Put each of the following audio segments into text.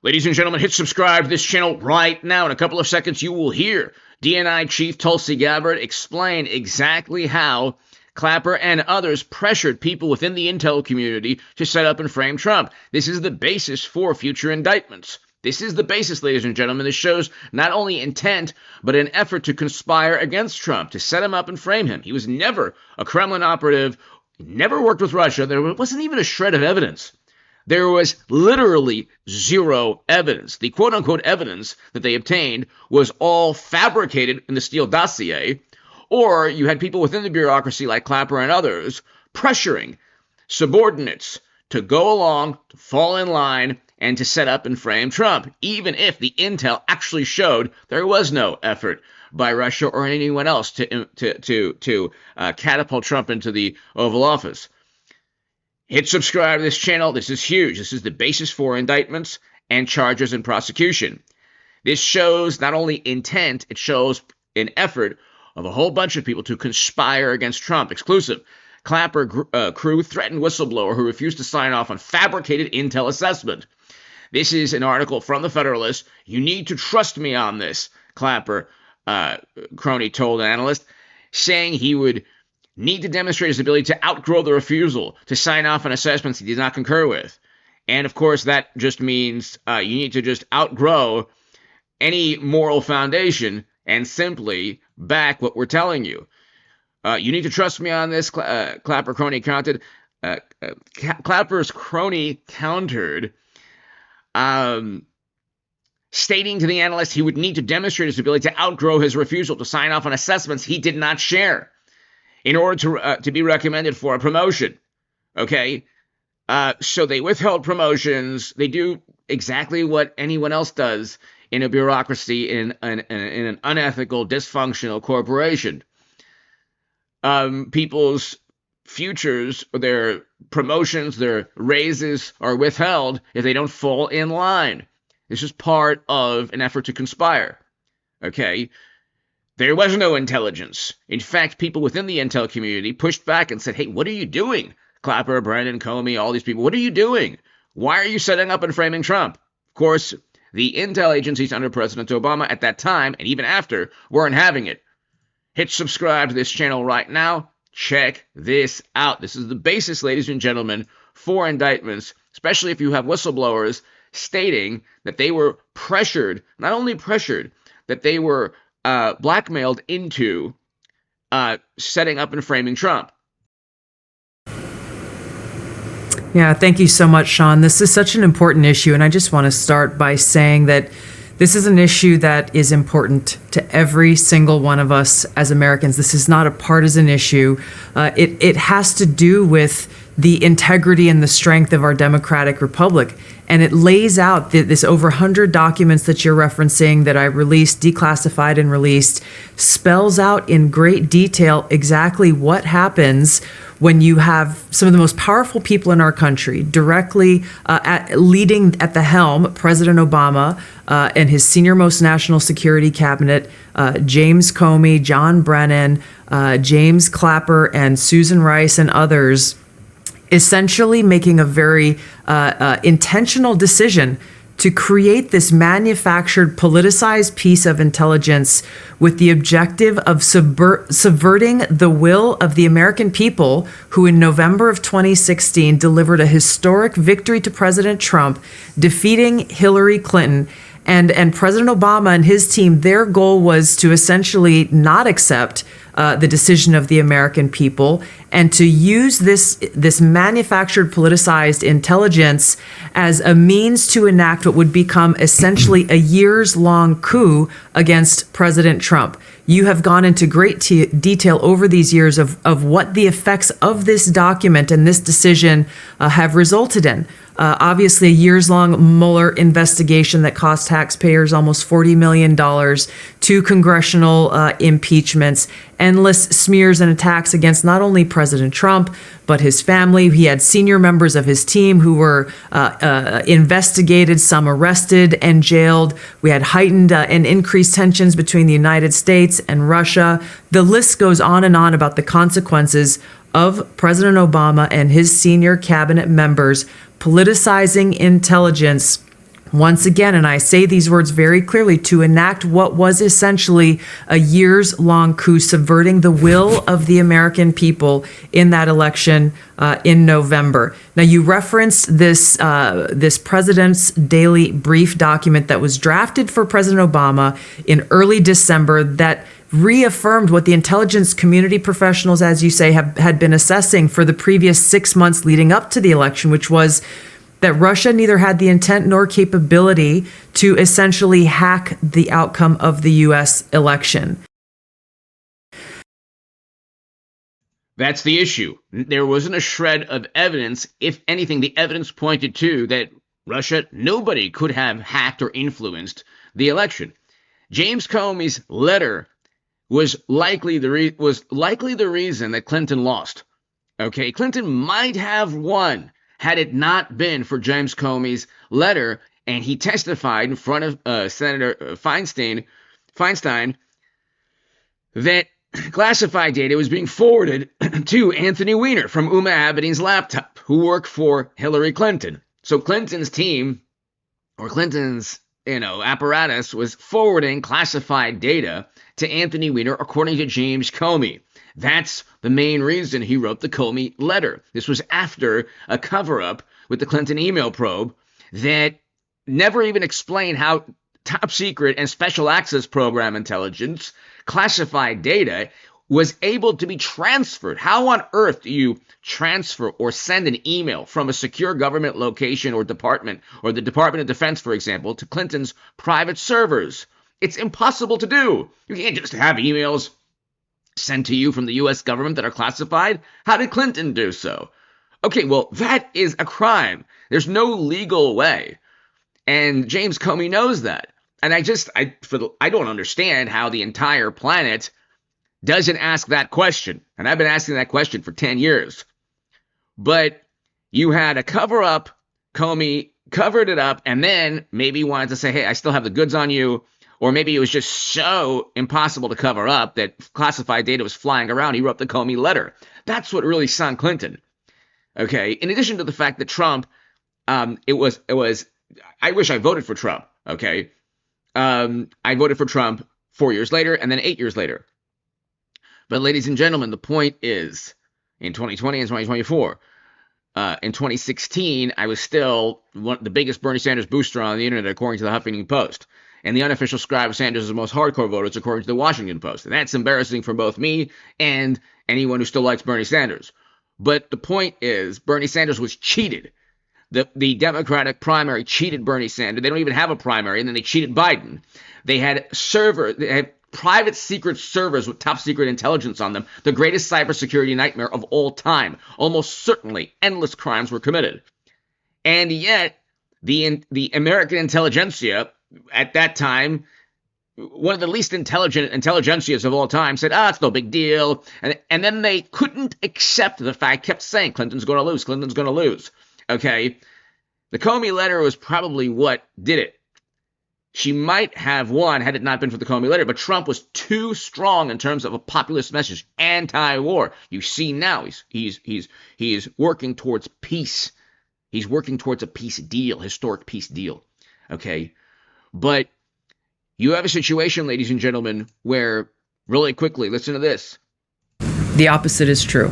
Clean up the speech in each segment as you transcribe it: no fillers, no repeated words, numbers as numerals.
Ladies and gentlemen, hit subscribe to this channel right now. In a couple of seconds, you will hear DNI Chief Tulsi Gabbard explain exactly how Clapper and others pressured people within the intel community to set up and frame Trump. This is the basis for future indictments. This is the basis, ladies and gentlemen. This shows not only intent, but an effort to conspire against Trump, to set him up and frame him. He was never a Kremlin operative, never worked with Russia. There wasn't even a shred of evidence. There was literally zero evidence. The quote-unquote evidence that they obtained was all fabricated in the Steele dossier, or you had people within the bureaucracy like Clapper and others pressuring subordinates to go along, to fall in line, and to set up and frame Trump, even if the intel actually showed there was no effort by Russia or anyone else to catapult Trump into the Oval Office. Hit subscribe to this channel. This is huge. This is the basis for indictments and charges and prosecution. This shows not only intent, it shows an effort of a whole bunch of people to conspire against Trump. Exclusive. Clapper crew threatened whistleblower who refused to sign off on fabricated intel assessment. This is an article from the Federalist. You need to trust me on this, Clapper crony told an analyst, saying he would need to demonstrate his ability to outgrow the refusal to sign off on assessments he did not concur with. And, of course, that just means you need to just outgrow any moral foundation and simply back what we're telling you. You need to trust me on this, Clapper crony countered. Clapper's crony countered, stating to the analyst he would need to demonstrate his ability to outgrow his refusal to sign off on assessments he did not share in order to be recommended for a promotion. Okay? So they withheld promotions. They do exactly what anyone else does in a bureaucracy, in an unethical, dysfunctional corporation. People's futures, their promotions, their raises are withheld if they don't fall in line. This is part of an effort to conspire. Okay? There was no intelligence. In fact, people within the intel community pushed back and said, hey, what are you doing? Clapper, Brennan, Comey, all these people, what are you doing? Why are you setting up and framing Trump? Of course, the intel agencies under President Obama at that time, and even after, weren't having it. Hit subscribe to this channel right now. Check this out. This is the basis, ladies and gentlemen, for indictments, especially if you have whistleblowers stating that they were pressured, not only pressured, that they were blackmailed into setting up and framing Trump. Yeah, thank you so much, Sean. This is such an important issue, and I just want to start by saying that this is an issue that is important to every single one of us as Americans. This is not a partisan issue. It has to do with the integrity and the strength of our democratic republic. And it lays out this over 100 documents that you're referencing that I released, declassified and released, spells out in great detail exactly what happens when you have some of the most powerful people in our country directly leading at the helm, President Obama and his senior-most national security cabinet, James Comey, John Brennan, James Clapper, and Susan Rice and others, essentially making a very intentional decision to create this manufactured, politicized piece of intelligence with the objective of subverting the will of the American people who in November of 2016 delivered a historic victory to President Trump, defeating Hillary Clinton. And President Obama and his team, their goal was to essentially not accept the decision of the American people and to use this manufactured, politicized intelligence as a means to enact what would become essentially a years-long coup against President Trump. You have gone into great detail over these years of what the effects of this document and this decision have resulted in. Obviously, a years-long Mueller investigation that cost taxpayers almost $40 million, 2 congressional impeachments, endless smears and attacks against not only President Trump, but his family. He had senior members of his team who were investigated, some arrested and jailed. We had heightened and increased tensions between the United States and Russia. The list goes on and on about the consequences of President Obama and his senior cabinet members politicizing intelligence once again, and I say these words very clearly, to enact what was essentially a years-long coup, subverting the will of the American people in that election in November. Now, you referenced this president's daily brief document that was drafted for President Obama in early December that reaffirmed what the intelligence community professionals, as you say, had been assessing for the previous 6 months leading up to the election, which was that Russia neither had the intent nor capability to essentially hack the outcome of the U.S. election. That's the issue. There wasn't a shred of evidence. If anything, the evidence pointed to that nobody could have hacked or influenced the election. James Comey's letter was likely the reason that Clinton lost. Okay, Clinton might have won had it not been for James Comey's letter, and he testified in front of Senator Feinstein that classified data was being forwarded to Anthony Weiner from Uma Abedin's laptop, who worked for Hillary Clinton. So Clinton's team, or Clinton's apparatus, was forwarding classified data to Anthony Weiner, according to James Comey. That's the main reason he wrote the Comey letter. This was after a cover-up with the Clinton email probe that never even explained how top secret and special access program intelligence classified data was able to be transferred. How on earth do you transfer or send an email from a secure government location or department, or the Department of Defense, for example, to Clinton's private servers? It's impossible to do. You can't just have emails sent to you from the U.S. government that are classified. How did Clinton do so? Okay, well, that is a crime. There's no legal way. And James Comey knows that. And I don't understand how the entire planet doesn't ask that question. And I've been asking that question for 10 years. But you had a cover-up. Comey covered it up and then maybe wanted to say, hey, I still have the goods on you. Or maybe it was just so impossible to cover up that classified data was flying around. He wrote the Comey letter. That's what really sunk Clinton. Okay. In addition to the fact that Trump, I wish I voted for Trump. Okay. I voted for Trump 4 years later and then 8 years later. But ladies and gentlemen, the point is, in 2020 and 2024, in 2016, I was still the biggest Bernie Sanders booster on the internet, according to the Huffington Post. And the unofficial scribe of Sanders' the most hardcore voters, according to the Washington Post. And that's embarrassing for both me and anyone who still likes Bernie Sanders. But the point is, Bernie Sanders was cheated. The Democratic primary cheated Bernie Sanders. They don't even have a primary, and then they cheated Biden. They had private secret servers with top secret intelligence on them, the greatest cybersecurity nightmare of all time. Almost certainly, endless crimes were committed. And yet, the American intelligentsia, at that time, one of the least intelligent intelligentsias of all time, said, it's no big deal. And then they couldn't accept the fact, kept saying, Clinton's going to lose, Clinton's going to lose. Okay? The Comey letter was probably what did it. She might have won had it not been for the Comey letter, but Trump was too strong in terms of a populist message, anti-war. You see now, he's working towards peace. He's working towards a peace deal, historic peace deal. Okay? But you have a situation, ladies and gentlemen, where, really quickly, listen to this. The opposite is true.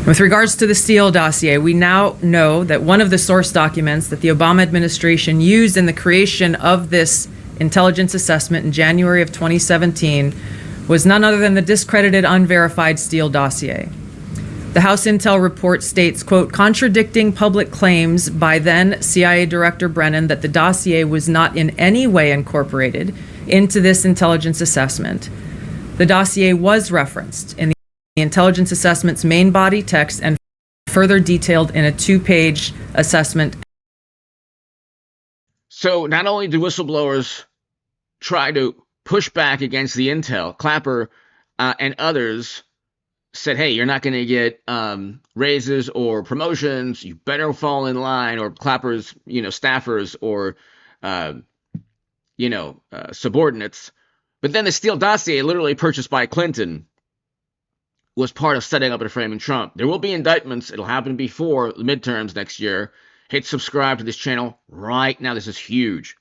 With regards to the Steele dossier, we now know that one of the source documents that the Obama administration used in the creation of this intelligence assessment in January of 2017 was none other than the discredited, unverified Steele dossier. The House Intel report states, quote, contradicting public claims by then CIA Director Brennan that the dossier was not in any way incorporated into this intelligence assessment. The dossier was referenced in the intelligence assessment's main body text and further detailed in a 2-page assessment. So not only do whistleblowers try to push back against the intel, Clapper and others said, hey, you're not going to get raises or promotions. You better fall in line. Or Clapper's, staffers or, subordinates. But then the Steele dossier, literally purchased by Clinton, was part of setting up and framing Trump. There will be indictments. It'll happen before the midterms next year. hit subscribe to this channel right now. This is huge.